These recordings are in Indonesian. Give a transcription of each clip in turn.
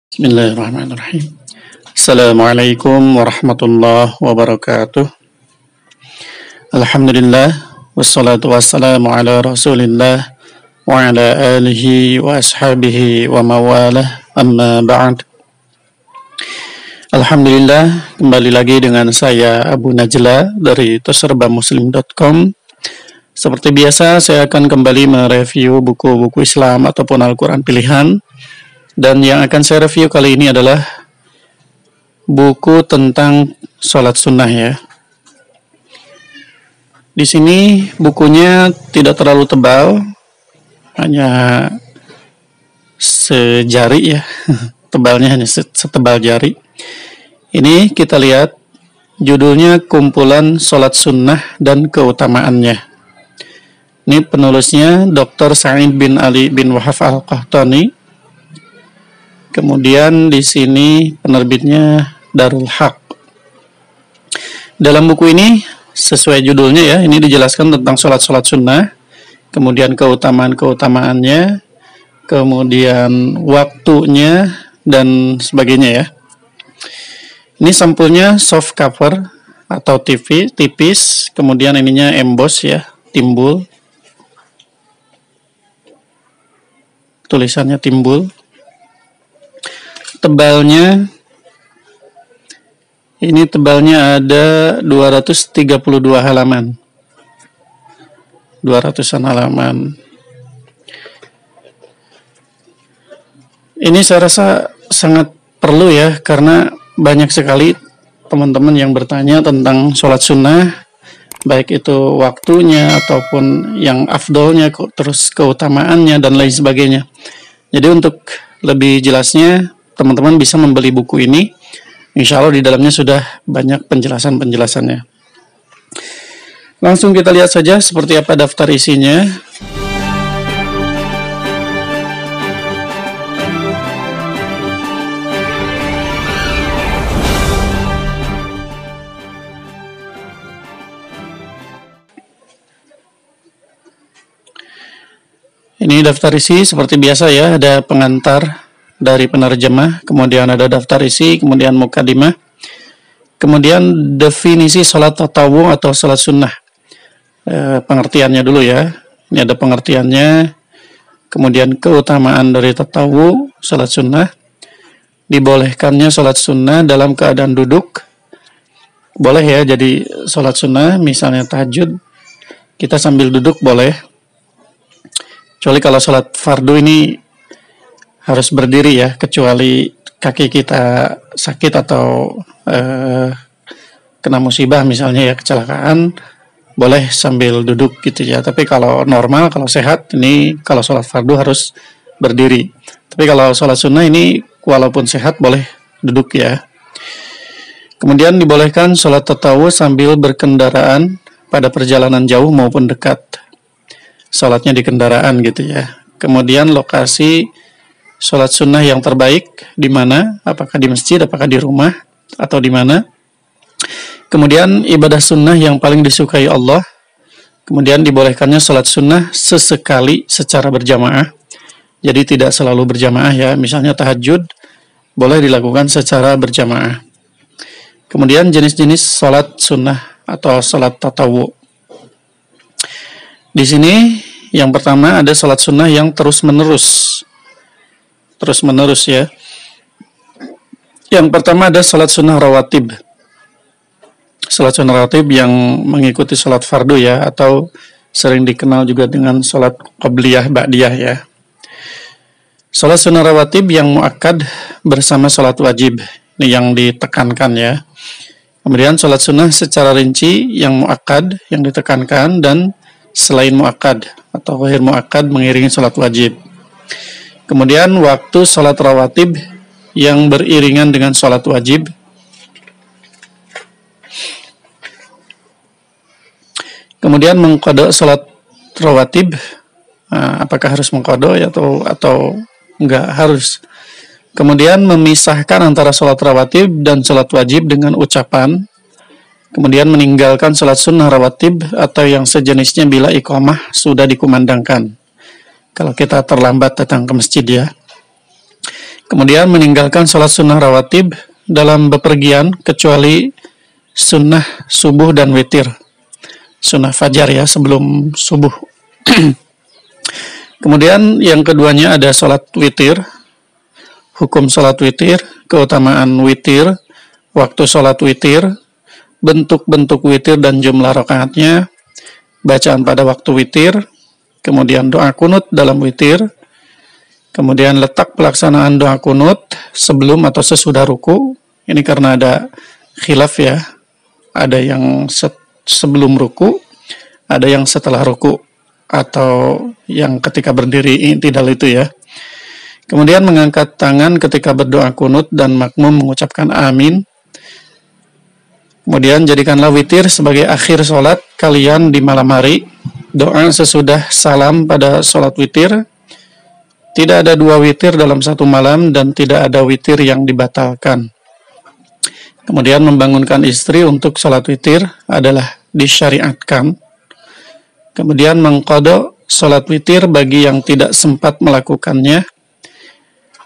Bismillahirrahmanirrahim. Assalamualaikum warahmatullahi wabarakatuh. Alhamdulillah wassalatu wassalamu ala Rasulillah wa ala alihi wa ashabihi wa mawalah, amma ba'd. Alhamdulillah, kembali lagi dengan saya Abu Najla dari terserbamuslim.com. Seperti biasa, saya akan kembali mereview buku-buku Islam ataupun Al-Quran pilihan. Dan yang akan saya review kali ini adalah buku tentang sholat sunnah ya. Di sini bukunya tidak terlalu tebal, hanya sejari ya, tebalnya hanya setebal jari. Ini kita lihat judulnya Kumpulan Sholat Sunnah dan Keutamaannya. Ini penulisnya Dr. Sa'id bin Ali bin Wahab Al-Qahtani. Kemudian di sini penerbitnya Darul Haq. Dalam buku ini sesuai judulnya ya, ini dijelaskan tentang sholat sunnah, kemudian keutamaan-keutamaannya, kemudian waktunya dan sebagainya ya. Ini sampulnya soft cover atau tipis, kemudian ininya emboss ya, timbul. Tulisannya timbul. Tebalnya ini tebalnya ada 232 halaman. 200-an halaman. Ini saya rasa sangat perlu ya, karena banyak sekali teman-teman yang bertanya tentang sholat sunnah, baik itu waktunya ataupun yang afdolnya, terus keutamaannya dan lain sebagainya. Jadi untuk lebih jelasnya, teman-teman bisa membeli buku ini. Insya Allah di dalamnya sudah banyak penjelasan-penjelasannya. Langsung kita lihat saja seperti apa daftar isinya. Ini daftar isi seperti biasa ya, ada pengantar dari penerjemah, kemudian ada daftar isi, kemudian mukadimah, kemudian definisi sholat tatawu atau sholat sunnah. Pengertiannya dulu ya, ini ada pengertiannya, kemudian keutamaan dari tatawu, sholat sunnah, dibolehkannya sholat sunnah dalam keadaan duduk, boleh ya, jadi sholat sunnah misalnya tahajud, kita sambil duduk boleh, kecuali kalau sholat fardu ini harus berdiri ya, kecuali kaki kita sakit atau kena musibah misalnya ya, kecelakaan, boleh sambil duduk gitu ya. Tapi kalau normal, kalau sehat, ini kalau sholat fardu harus berdiri. Tapi kalau sholat sunnah ini walaupun sehat boleh duduk ya. Kemudian dibolehkan sholat tatawu sambil berkendaraan pada perjalanan jauh maupun dekat. Sholatnya di kendaraan gitu ya. Kemudian lokasi sholat sunnah yang terbaik di mana? Apakah di masjid, apakah di rumah, atau di mana? Kemudian ibadah sunnah yang paling disukai Allah. Kemudian dibolehkannya sholat sunnah sesekali secara berjamaah. Jadi tidak selalu berjamaah ya. Misalnya tahajud boleh dilakukan secara berjamaah. Kemudian jenis-jenis sholat sunnah atau sholat tatawu. Di sini yang pertama ada sholat sunnah yang terus-menerus ya. Yang pertama ada sholat sunnah rawatib. Sholat sunnah rawatib yang mengikuti sholat fardu ya, atau sering dikenal juga dengan sholat qabliyah ba'diyah ya. Sholat sunnah rawatib yang muakkad bersama sholat wajib, ini yang ditekankan ya. Kemudian sholat sunnah secara rinci yang muakkad, yang ditekankan, dan selain muakkad atau ghair muakkad mengiringi sholat wajib. Kemudian waktu sholat rawatib yang beriringan dengan sholat wajib. Kemudian mengqada sholat rawatib, apakah harus mengqada ya, atau enggak harus. Kemudian memisahkan antara sholat rawatib dan sholat wajib dengan ucapan. Kemudian meninggalkan sholat sunnah rawatib atau yang sejenisnya bila iqamah sudah dikumandangkan. Kalau kita terlambat datang ke masjid ya. Kemudian meninggalkan sholat sunnah rawatib dalam bepergian kecuali sunnah subuh dan witir. Sunnah fajar ya, sebelum subuh. Kemudian yang keduanya ada sholat witir. Hukum sholat witir, keutamaan witir, waktu sholat witir, bentuk-bentuk witir dan jumlah rakaatnya, bacaan pada waktu witir, kemudian doa kunut dalam witir, kemudian letak pelaksanaan doa kunut sebelum atau sesudah ruku. Ini karena ada khilaf ya, ada yang sebelum ruku, ada yang setelah ruku, atau yang ketika berdiri i'tidal itu ya. Kemudian mengangkat tangan ketika berdoa kunut dan makmum mengucapkan amin. Kemudian jadikanlah witir sebagai akhir sholat kalian di malam hari. Doa sesudah salam pada sholat witir. Tidak ada dua witir dalam satu malam dan tidak ada witir yang dibatalkan. Kemudian membangunkan istri untuk sholat witir adalah disyariatkan. Kemudian mengqadha sholat witir bagi yang tidak sempat melakukannya.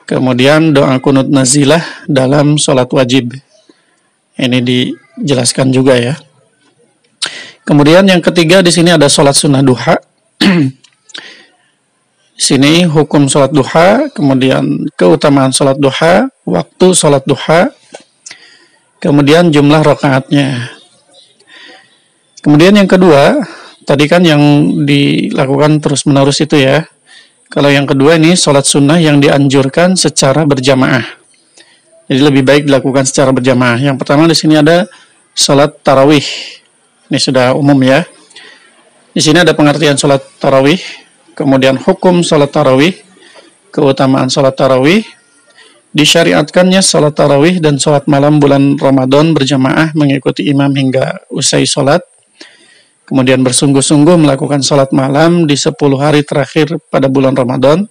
Kemudian doa kunut nazilah dalam sholat wajib. Ini dijelaskan juga ya. Kemudian yang ketiga di sini ada sholat sunnah duha. Di sini hukum sholat duha, kemudian keutamaan sholat duha, waktu sholat duha, kemudian jumlah rakaatnya. Kemudian yang kedua, tadi kan yang dilakukan terus-menerus itu ya. Kalau yang kedua ini sholat sunnah yang dianjurkan secara berjamaah. Jadi lebih baik dilakukan secara berjamaah. Yang pertama di sini ada sholat tarawih. Ini sudah umum ya. Di sini ada pengertian sholat tarawih, kemudian hukum sholat tarawih, keutamaan sholat tarawih, disyariatkannya sholat tarawih dan sholat malam bulan Ramadan berjamaah mengikuti imam hingga usai sholat. Kemudian bersungguh-sungguh melakukan sholat malam di 10 hari terakhir pada bulan Ramadan.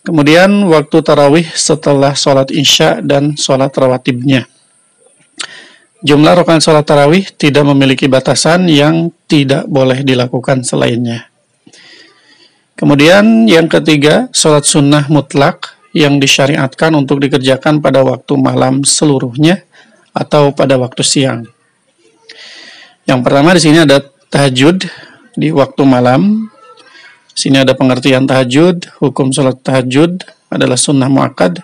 Kemudian waktu tarawih setelah sholat isya dan sholat rawatibnya. Jumlah rakaat sholat tarawih tidak memiliki batasan yang tidak boleh dilakukan selainnya. Kemudian yang ketiga, sholat sunnah mutlak yang disyariatkan untuk dikerjakan pada waktu malam seluruhnya atau pada waktu siang. Yang pertama di sini ada tahajud di waktu malam. Sini ada pengertian tahajud, hukum sholat tahajud adalah sunnah muakkad.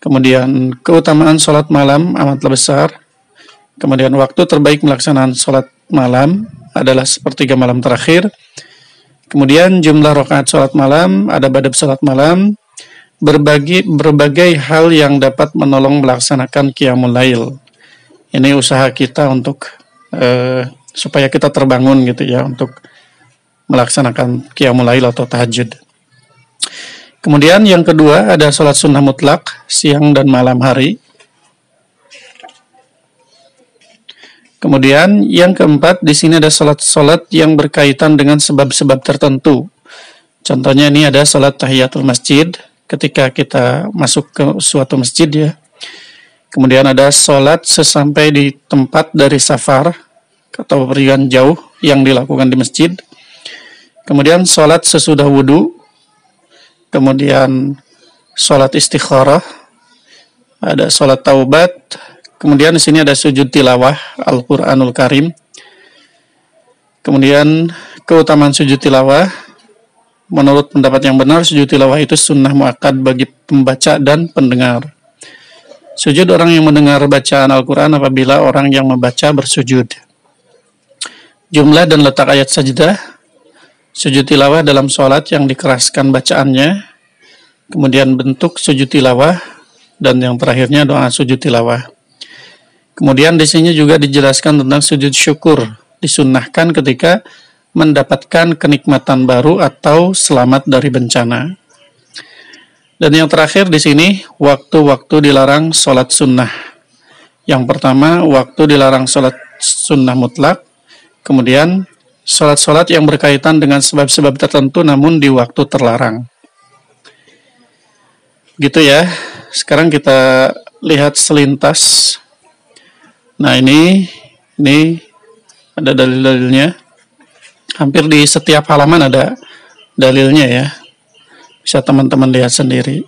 Kemudian keutamaan sholat malam amatlah besar. Kemudian waktu terbaik melaksanakan sholat malam adalah sepertiga malam terakhir. Kemudian jumlah rakaat sholat malam, ada badab sholat malam, berbagai hal yang dapat menolong melaksanakan qiyamul lail. Ini usaha kita untuk supaya kita terbangun gitu ya untuk melaksanakan qiyamul lail atau tahajud. Kemudian yang kedua ada sholat sunnah mutlak siang dan malam hari. Kemudian yang keempat di sini ada sholat yang berkaitan dengan sebab-sebab tertentu. Contohnya ini ada sholat tahiyatul masjid ketika kita masuk ke suatu masjid ya. Kemudian ada sholat sesampai di tempat dari safar atau perjalanan jauh yang dilakukan di masjid. Kemudian sholat sesudah wudhu. Kemudian sholat istikharah. Ada sholat taubat. Kemudian di sini ada sujud tilawah Al-Quranul Karim. Kemudian keutamaan sujud tilawah. Menurut pendapat yang benar, sujud tilawah itu sunnah muakkad bagi pembaca dan pendengar. Sujud orang yang mendengar bacaan Al-Quran apabila orang yang membaca bersujud. Jumlah dan letak ayat sajdah, sujud tilawah dalam sholat yang dikeraskan bacaannya, kemudian bentuk sujud tilawah, dan yang terakhirnya doa sujud tilawah. Kemudian di sini juga dijelaskan tentang sujud syukur, disunnahkan ketika mendapatkan kenikmatan baru atau selamat dari bencana. Dan yang terakhir di sini, waktu-waktu dilarang sholat sunnah. Yang pertama, waktu dilarang sholat sunnah mutlak. Kemudian, sholat-sholat yang berkaitan dengan sebab-sebab tertentu namun di waktu terlarang. Gitu ya. Sekarang kita lihat selintas. Nah ini ada dalil-dalilnya. Hampir di setiap halaman ada dalilnya ya. Bisa teman-teman lihat sendiri.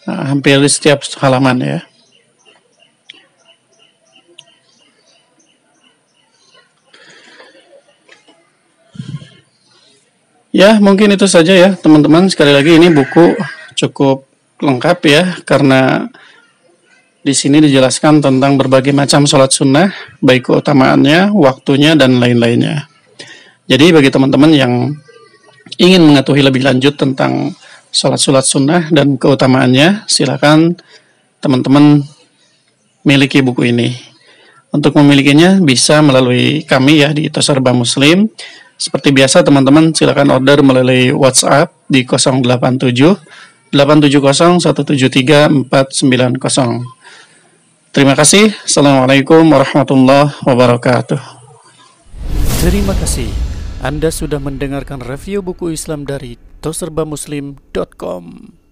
hampir di setiap halaman ya. Ya, mungkin itu saja ya teman-teman. Sekali lagi ini buku cukup lengkap ya, karena di sini dijelaskan tentang berbagai macam sholat sunnah, baik keutamaannya, waktunya, dan lain-lainnya. Jadi bagi teman-teman yang ingin mengetahui lebih lanjut tentang sholat-sholat sunnah dan keutamaannya, silakan teman-teman miliki buku ini. Untuk memilikinya bisa melalui kami ya di Toserba Muslim. Seperti biasa teman-teman silakan order melalui WhatsApp di 087 870 173 490. Terima kasih. Assalamualaikum warahmatullahi wabarakatuh. Terima kasih. Anda sudah mendengarkan review buku Islam dari toserbamuslim.com.